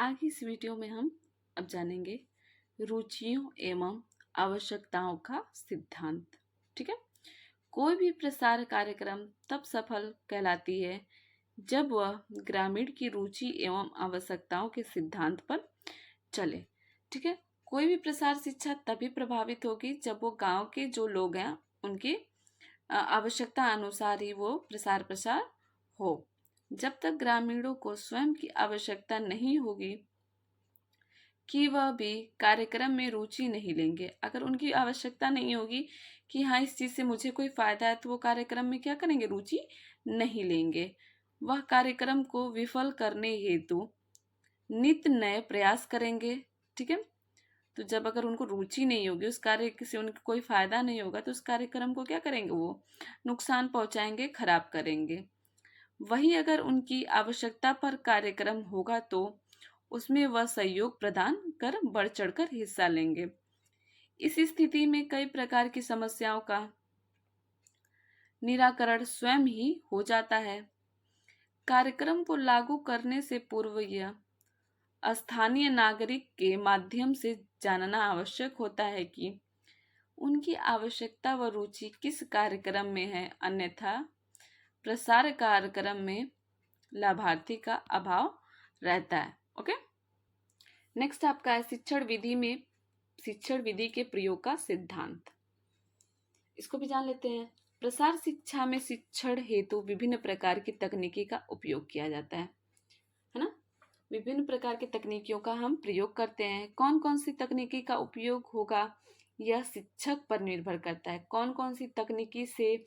आगे इस वीडियो में हम अब जानेंगे रुचियों एवं आवश्यकताओं का सिद्धांत। ठीक है। कोई भी प्रसार कार्यक्रम तब सफल कहलाती है जब वह ग्रामीण की रुचि एवं आवश्यकताओं के सिद्धांत पर चले। ठीक है। कोई भी प्रसार शिक्षा तभी प्रभावित होगी जब वो गांव के जो लोग हैं उनकी आवश्यकता अनुसार ही वो प्रसार प्रसार हो। जब तक ग्रामीणों को स्वयं की आवश्यकता नहीं होगी कि वह भी कार्यक्रम में रुचि नहीं लेंगे। अगर उनकी आवश्यकता नहीं होगी कि हाँ इस चीज़ से मुझे कोई फायदा है, तो वो कार्यक्रम में क्या करेंगे, रुचि नहीं लेंगे। वह कार्यक्रम को विफल करने हेतु नित नए प्रयास करेंगे। ठीक है। तो जब अगर उनको रुचि नहीं होगी, उस कार्य से उनको कोई फायदा नहीं होगा, तो उस कार्यक्रम को क्या करेंगे, वो नुकसान पहुंचाएंगे, खराब करेंगे। वही अगर उनकी आवश्यकता पर कार्यक्रम होगा तो उसमें वह सहयोग प्रदान कर बढ़ चढ़कर हिस्सा लेंगे। इस स्थिति में कई प्रकार की समस्याओं का निराकरण स्वयं ही हो जाता है। कार्यक्रम को लागू करने से पूर्व यह स्थानीय नागरिक के माध्यम से जानना आवश्यक होता है कि उनकी आवश्यकता व रुचि किस कार्यक्रम में है, अन्यथा प्रसार कार्यक्रम में लाभार्थी का अभाव रहता है। ओके। नेक्स्ट आपका है शिक्षण विधि के प्रयोग का सिद्धांत। इसको भी जान लेते हैं। प्रसार शिक्षा में शिक्षण हेतु विभिन्न प्रकार की तकनीकी का उपयोग किया जाता है ना। विभिन्न प्रकार की तकनीकियों का हम प्रयोग करते हैं। कौन कौन सी तकनीकी का उपयोग होगा यह शिक्षक पर निर्भर करता है। कौन कौन सी तकनीकी से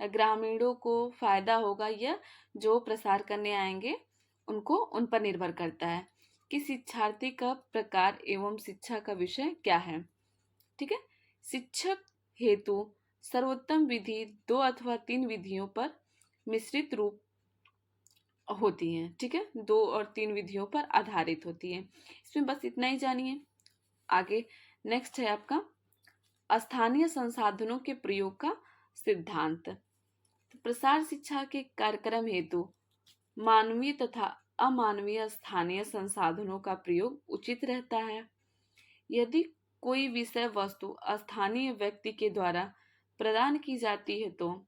ग्रामीणों को फायदा होगा यह जो प्रसार करने आएंगे उन पर निर्भर करता है कि शिक्षार्थी का प्रकार एवं शिक्षा का विषय क्या है। ठीक है। शिक्षक हेतु सर्वोत्तम विधि 2 अथवा 3 विधियों पर मिश्रित रूप होती हैं। ठीक है। 2 और 3 विधियों पर आधारित होती है। इसमें बस इतना ही जानिए। आगे नेक्स्ट है आपका स्थानीय संसाधनों के प्रयोग का सिद्धांत। तो प्रसार शिक्षा के कार्यक्रम हेतु मानवीय तथा अमानवीय स्थानीय संसाधनों का प्रयोग उचित रहता है। यदि कोई विषय वस्तु स्थानीय व्यक्ति के द्वारा प्रदान की जाती है तो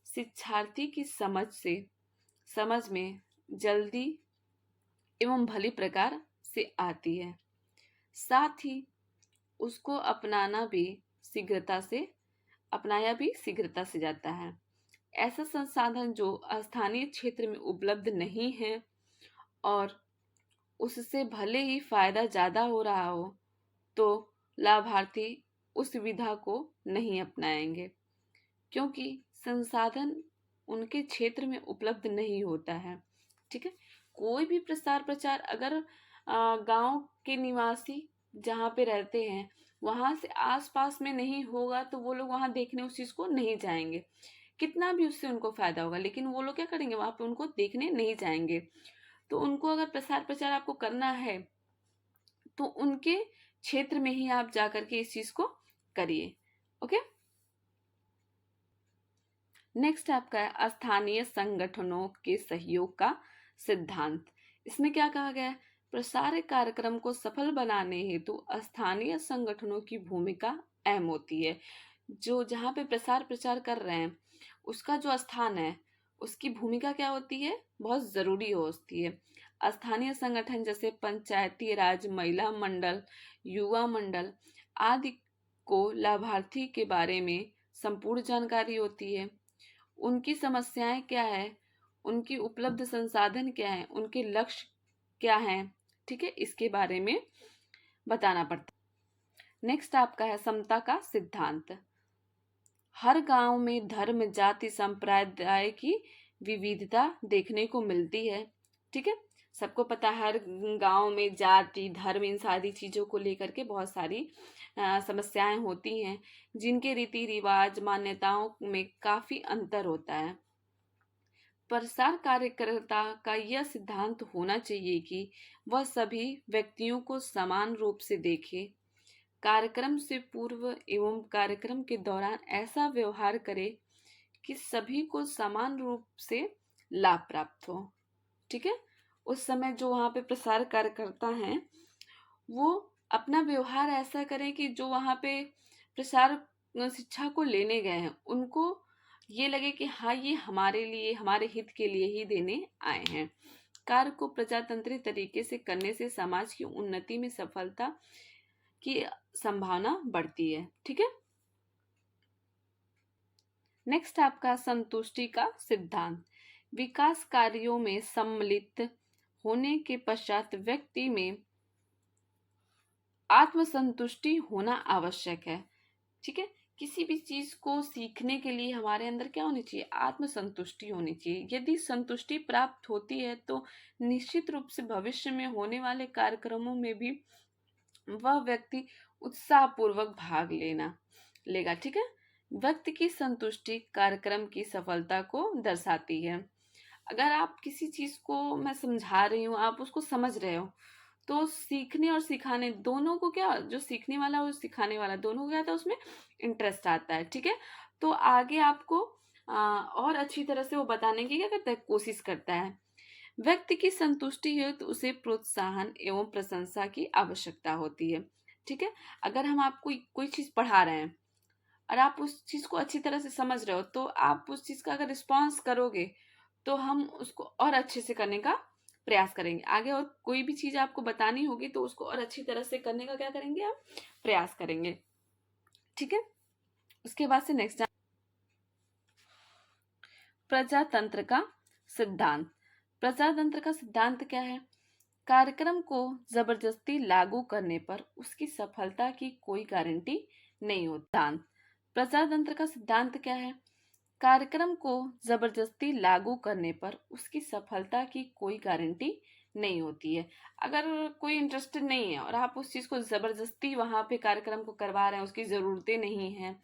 शिक्षार्थी की समझ में जल्दी एवं भली प्रकार से आती है। साथ ही उसको अपनाया भी शीघ्रता से जाता है। ऐसा संसाधन जो स्थानीय क्षेत्र में उपलब्ध नहीं है और उससे भले ही फायदा ज्यादा हो रहा हो तो लाभार्थी उस विधा को नहीं अपनाएंगे, क्योंकि संसाधन उनके क्षेत्र में उपलब्ध नहीं होता है। ठीक है। कोई भी प्रसार प्रचार अगर गांव के निवासी जहाँ पे रहते हैं वहां से आसपास में नहीं होगा तो वो लोग वहां देखने उस चीज को नहीं जाएंगे। कितना भी उससे उनको फायदा होगा, लेकिन वो लोग क्या करेंगे, वहां पे उनको देखने नहीं जाएंगे। तो उनको अगर प्रसार प्रचार आपको करना है तो उनके क्षेत्र में ही आप जाकर के इस चीज को करिए। ओके। नेक्स्ट आपका है स्थानीय संगठनों के सहयोग का सिद्धांत। इसमें क्या कहा गया है, प्रसार कार्यक्रम को सफल बनाने हेतु स्थानीय संगठनों की भूमिका अहम होती है। जो जहाँ पे प्रसार प्रचार कर रहे हैं उसका जो स्थान है उसकी भूमिका क्या होती है, बहुत जरूरी होती है। स्थानीय संगठन जैसे पंचायती राज, महिला मंडल, युवा मंडल आदि को लाभार्थी के बारे में संपूर्ण जानकारी होती है। उनकी समस्याएं क्या है, उनकी उपलब्ध संसाधन क्या है, उनके लक्ष्य क्या हैं, ठीक है, इसके बारे में बताना पड़ता है। नेक्स्ट आपका है समता का सिद्धांत। हर गांव में धर्म, जाति, संप्रदाय की विविधता देखने को मिलती है। ठीक है। सबको पता है हर गांव में जाति, धर्म, इन सारी चीजों को लेकर के बहुत सारी समस्याएं होती हैं, जिनके रीति रिवाज, मान्यताओं में काफी अंतर होता है। प्रसार कार्यकर्ता का यह सिद्धांत होना चाहिए कि वह सभी व्यक्तियों को समान रूप से देखे, कार्यक्रम से पूर्व एवं कार्यक्रम के दौरान ऐसा व्यवहार करे कि सभी को समान रूप से लाभ प्राप्त हो। ठीक है। उस समय जो वहाँ पे प्रसार कार्यकर्ता हैं वो अपना व्यवहार ऐसा करें कि जो वहाँ पे प्रसार शिक्षा को लेने गए हैं उनको ये लगे कि हाँ, ये हमारे लिए, हमारे हित के लिए ही देने आए हैं। कार्य को प्रजातांत्रिक तरीके से करने से समाज की उन्नति में सफलता की संभावना बढ़ती है। ठीक है। नेक्स्ट आपका संतुष्टि का सिद्धांत। विकास कार्यों में सम्मिलित होने के पश्चात व्यक्ति में आत्मसंतुष्टि होना आवश्यक है। ठीक है। किसी भी चीज को सीखने के लिए हमारे अंदर क्या होनी चाहिए? आत्मसंतुष्टि होनी चाहिए। यदि संतुष्टि प्राप्त होती है तो निश्चित रूप से भविष्य में होने वाले कार्यक्रमों में भी वह व्यक्ति उत्साहपूर्वक भाग लेगा। ठीक है। व्यक्ति की संतुष्टि कार्यक्रम की सफलता को दर्शाती है। अगर आप किसी चीज को मैं समझा रही हूँ, आप उसको समझ रहे हो, तो सीखने और सिखाने दोनों को क्या, जो सीखने वाला और सिखाने वाला दोनों को क्या आता है, उसमें इंटरेस्ट आता है। ठीक है। तो आगे आपको और अच्छी तरह से वो बताने की क्या करता है, कोशिश करता है। व्यक्ति की संतुष्टि हेतु तो उसे प्रोत्साहन एवं प्रशंसा की आवश्यकता होती है। ठीक है। अगर हम आपको कोई चीज पढ़ा रहे हैं और आप उस चीज को अच्छी तरह से समझ रहे हो, तो आप उस चीज का अगर रिस्पॉन्स करोगे तो हम उसको और अच्छे से करने का प्रयास करेंगे। आगे और कोई भी चीज आपको बतानी होगी तो उसको और अच्छी तरह से करने का क्या करेंगे, आप प्रयास करेंगे। ठीक है। उसके बाद से नेक्स्ट, प्रजातंत्र का सिद्धांत। प्रजातंत्र का सिद्धांत क्या है? कार्यक्रम को जबरदस्ती लागू करने पर उसकी सफलता की कोई गारंटी नहीं होता। प्रजातंत्र का सिद्धांत क्या है? कार्यक्रम को जबरदस्ती लागू करने पर उसकी सफलता की कोई गारंटी नहीं होती है। अगर कोई इंटरेस्टेड नहीं है और आप उस चीज को जबरदस्ती वहां पे कार्यक्रम को करवा रहे हैं, उसकी जरूरतें नहीं है,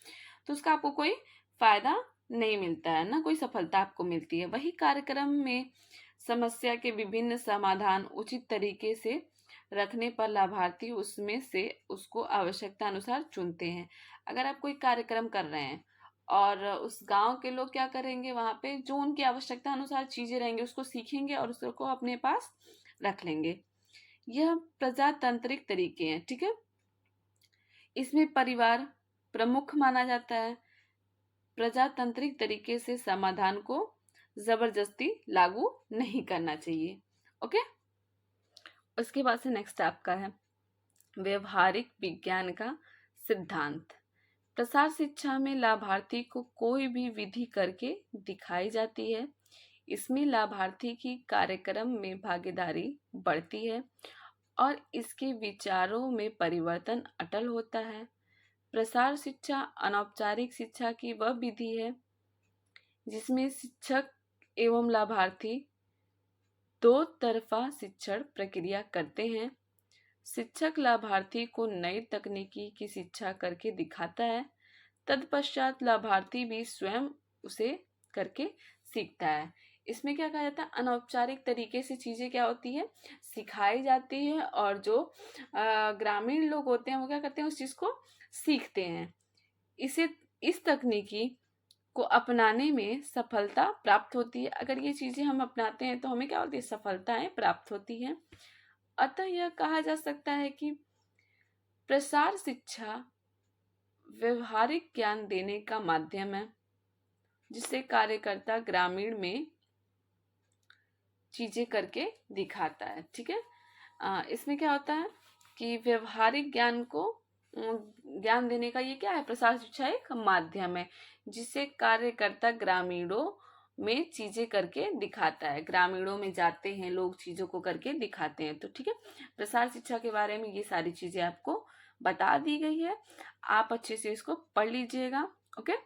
तो उसका आपको कोई फायदा नहीं मिलता है, ना कोई सफलता आपको मिलती है। वही कार्यक्रम में समस्या के विभिन्न समाधान उचित तरीके से रखने पर लाभार्थी उसमें से उसको आवश्यकता अनुसार चुनते हैं। अगर आप कोई कार्यक्रम कर रहे हैं और उस गांव के लोग क्या करेंगे, वहां पे जो उनकी आवश्यकता अनुसार चीजें रहेंगे उसको सीखेंगे और उसको अपने पास रख लेंगे। यह प्रजातांत्रिक तरीके हैं। ठीक है। इसमें परिवार प्रमुख माना जाता है। प्रजातांत्रिक तरीके से समाधान को जबरदस्ती लागू नहीं करना चाहिए। ओके। उसके बाद से नेक्स्ट आपका है व्यवहारिक विज्ञान का सिद्धांत। प्रसार शिक्षा में लाभार्थी को कोई भी विधि करके दिखाई जाती है। इसमें लाभार्थी की कार्यक्रम में भागीदारी बढ़ती है और इसके विचारों में परिवर्तन अटल होता है। प्रसार शिक्षा अनौपचारिक शिक्षा की वह विधि है जिसमें शिक्षक एवं लाभार्थी दो तरफा शिक्षण प्रक्रिया करते हैं। शिक्षक लाभार्थी को नई तकनीकी की शिक्षा करके दिखाता है। तत्पश्चात लाभार्थी भी स्वयं उसे करके सीखता है। इसमें क्या कहा जाता है, अनौपचारिक तरीके से चीजें क्या होती है, सिखाई जाती है और जो ग्रामीण लोग होते हैं वो क्या करते हैं, उस चीज को सीखते हैं। इस तकनीकी को अपनाने में सफलता प्राप्त होती है। अगर ये चीजें हम अपनाते हैं तो हमें क्या होती है, सफलताएं प्राप्त होती है। अतः यह कहा जा सकता है कि प्रसार शिक्षा व्यवहारिक ज्ञान देने का माध्यम है जिससे कार्यकर्ता ग्रामीण में चीजें करके दिखाता है। ठीक है। इसमें क्या होता है कि व्यवहारिक ज्ञान देने का ये क्या है, प्रसार शिक्षा एक माध्यम है जिससे कार्यकर्ता ग्रामीणों में चीजें करके दिखाता है। ग्रामीणों में जाते हैं लोग, चीजों को करके दिखाते हैं। तो ठीक है, प्रसार शिक्षा के बारे में ये सारी चीजें आपको बता दी गई है। आप अच्छे से इसको पढ़ लीजिएगा। ओके।